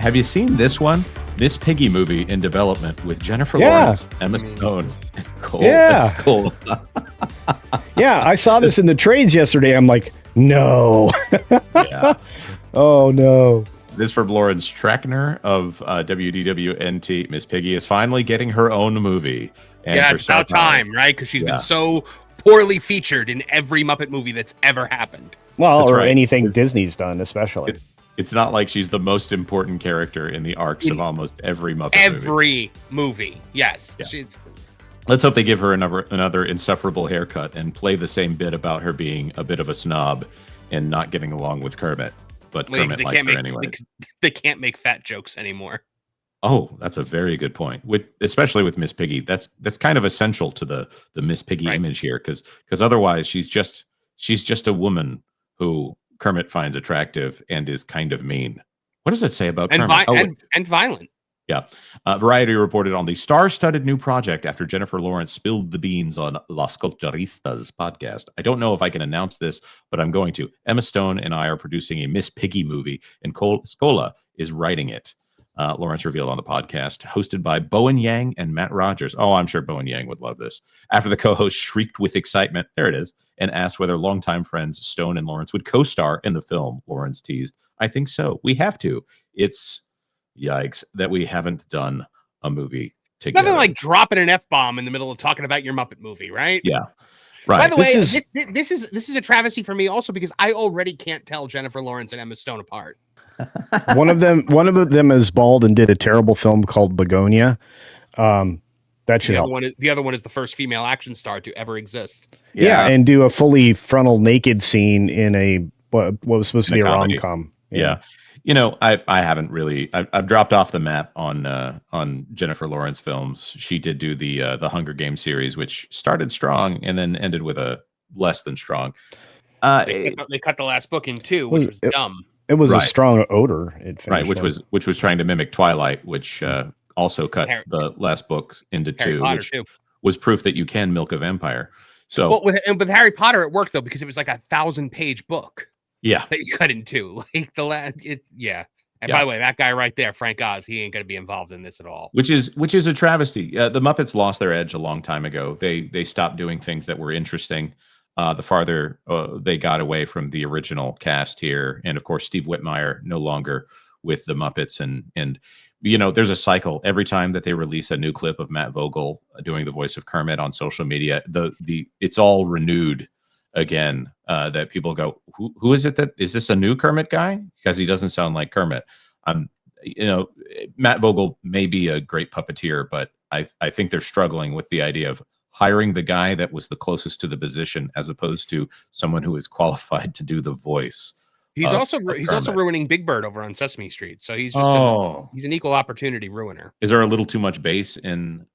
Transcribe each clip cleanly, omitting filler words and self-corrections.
have you seen this one? Miss Piggy movie in development with Jennifer Lawrence, Emma Stone, and Cole. Yeah. Cool. Yeah, I saw this in the trades yesterday. I'm like, no. Yeah. Oh, no. This from Lawrence Trackner of WDWNT. Miss Piggy is finally getting her own movie. And yeah, it's about time, right? Because she's been so poorly featured in every Muppet movie that's ever happened. Well, that's or anything Disney's done, especially. It's not like she's the most important character in the arcs of almost every Muppet movie. Every movie, yes. Yeah. Let's hope they give her another insufferable haircut and play the same bit about her being a bit of a snob and not getting along with Kermit. But Kermit likes her anyway. They can't make fat jokes anymore. Oh, that's a very good point. Especially with Miss Piggy, that's kind of essential to the Miss Piggy image here, because otherwise she's just a woman who Kermit finds attractive and is kind of mean. What does that say about Kermit? And violent. Yeah. Variety reported on the star-studded new project after Jennifer Lawrence spilled the beans on Las Culturistas podcast. I don't know if I can announce this, but I'm going to. Emma Stone and I are producing a Miss Piggy movie, and Cole Scola is writing it. Lawrence revealed on the podcast, hosted by Bowen Yang and Matt Rogers. Oh, I'm sure Bowen Yang would love this. After the co-host shrieked with excitement, there it is, and asked whether longtime friends Stone and Lawrence would co-star in the film, Lawrence teased. I think so. We have to. It's yikes that we haven't done a movie together. Nothing like dropping an F-bomb in the middle of talking about your Muppet movie, right? Yeah. Right. By the way, this is a travesty for me also because I already can't tell Jennifer Lawrence and Emma Stone apart. One of them is bald and did a terrible film called Begonia. That should help. The other one is the first female action star to ever exist. Yeah, and do a fully frontal naked scene in what was supposed to be a rom-com. Yeah. You know, I haven't really. I've dropped off the map on Jennifer Lawrence films. She did do the Hunger Games series, which started strong and then ended with a less than strong. They cut the last book in two, which was dumb. It was a strong odor. Which was trying to mimic Twilight, which also cut the last books into two, which was proof that you can milk a vampire. So, with Harry Potter, it worked though because it was like a 1,000-page book. Yeah, that you cut in two. Like And by the way, that guy right there, Frank Oz, he ain't going to be involved in this at all. Which is a travesty. The Muppets lost their edge a long time ago. They stopped doing things that were interesting. The farther they got away from the original cast here, and of course Steve Whitmire no longer with the Muppets, and you know there's a cycle every time that they release a new clip of Matt Vogel doing the voice of Kermit on social media. It's all renewed again. That people go, who is it? Is this a new Kermit guy? Because he doesn't sound like Kermit. Matt Vogel may be a great puppeteer, but I think they're struggling with the idea of hiring the guy that was the closest to the position as opposed to someone who is qualified to do the voice. He's also ruining Big Bird over on Sesame Street. So he's just he's an equal opportunity ruiner. Is there a little too much bass in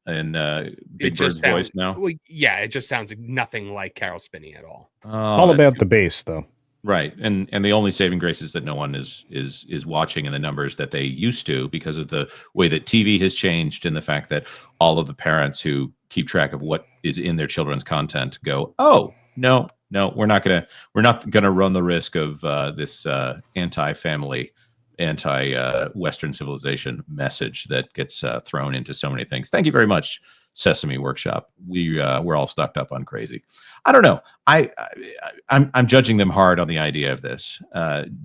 Big Bird's voice now? Well, yeah, it just sounds nothing like Carol Spinney at all. All about the bass, though. Right, and the only saving grace is that no one is watching in the numbers that they used to because of the way that TV has changed and the fact that all of the parents who keep track of what is in their children's content go, oh no, we're not gonna run the risk of this anti-family, anti-Western civilization message that gets thrown into so many things. Thank you very much, Sesame Workshop. We're all stocked up on crazy. I don't know. I'm judging them hard on the idea of this.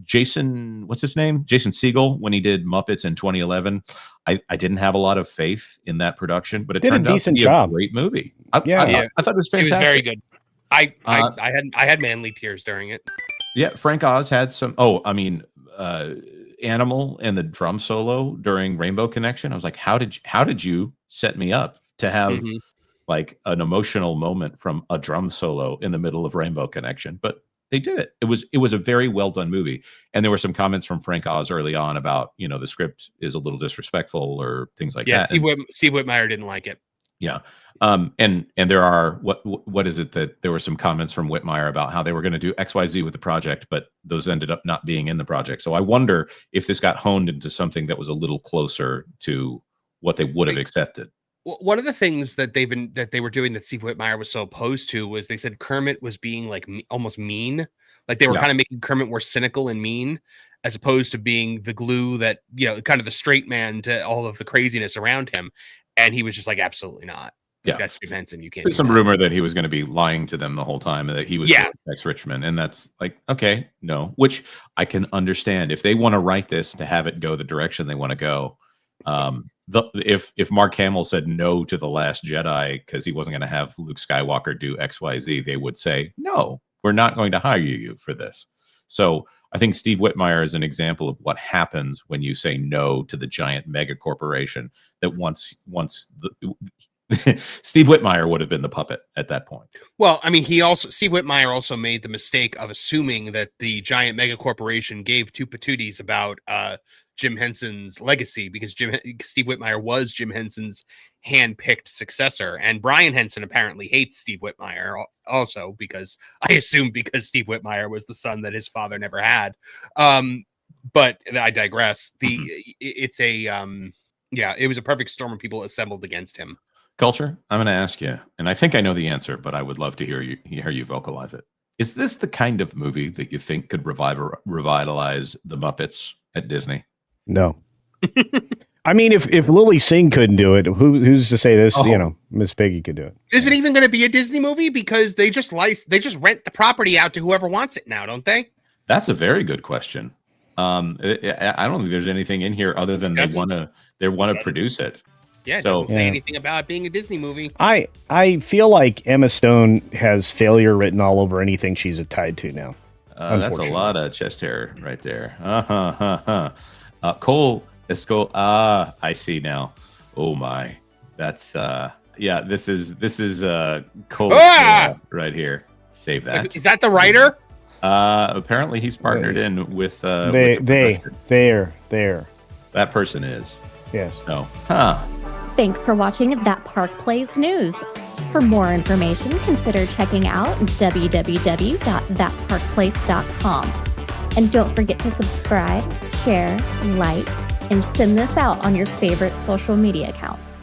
Jason, what's his name? Jason Segel, when he did Muppets in 2011, I didn't have a lot of faith in that production, but it turned out to be a great movie. I thought it was fantastic. It was very good. I had manly tears during it. Yeah, Frank Oz had some. Animal and the drum solo during Rainbow Connection. I was like, how did you set me up to have like an emotional moment from a drum solo in the middle of Rainbow Connection? But they did it. It was a very well done movie. And there were some comments from Frank Oz early on about, the script is a little disrespectful or things like that. Steve Whitmire didn't like it. Yeah. And there are what is it that there were some comments from Whitmire about how they were going to do XYZ with the project, but those ended up not being in the project. So I wonder if this got honed into something that was a little closer to what they would have accepted. One of the things that they were doing that Steve Whitmire was so opposed to was they said Kermit was being like almost mean. Like they were kind of making Kermit more cynical and mean. as opposed to being the glue that, kind of the straight man to all of the craziness around him. And he was just like, absolutely not. Yeah. That's Jim Henson. You can't. There's some rumor that he was going to be lying to them the whole time and that he was ex-Richmond. And that's like, okay, no, which I can understand. If they want to write this to have it go the direction they want to go, if Mark Hamill said no to The Last Jedi because he wasn't going to have Luke Skywalker do XYZ, they would say, no, we're not going to hire you for this. So I think Steve Whitmire is an example of what happens when you say no to the giant mega corporation that once Steve Whitmire would have been the puppet at that point. Well, I mean, Steve Whitmire also made the mistake of assuming that the giant mega corporation gave two patooties about Jim Henson's legacy, because Steve Whitmire was Jim Henson's hand-picked successor, and Brian Henson apparently hates Steve Whitmire also because Steve Whitmire was the son that his father never had. But I digress. It was a perfect storm of people assembled against him. Culture, I'm going to ask you, and I think I know the answer, but I would love to hear you vocalize it. Is this the kind of movie that you think could revitalize the Muppets at Disney? No. I mean, if Lily Singh couldn't do it, who's to say this? Miss Piggy could do it. Is it even going to be a Disney movie? Because they just rent the property out to whoever wants it now, don't they? That's a very good question. I don't think there's anything in here other than they want to produce it. Yeah, it doesn't say anything about it being a Disney movie. I feel like Emma Stone has failure written all over anything she's tied to now. That's a lot of chest hair right there. Cole Esco. I see now. Oh my, that's This is Cole right here. Save that. Is that the writer? Apparently he's partnered in with there. That person is. Yes. No. Thanks for watching That Park Plays News. For more information, consider checking out www.thatparkplace.com. And don't forget to subscribe, share, like, and send this out on your favorite social media accounts.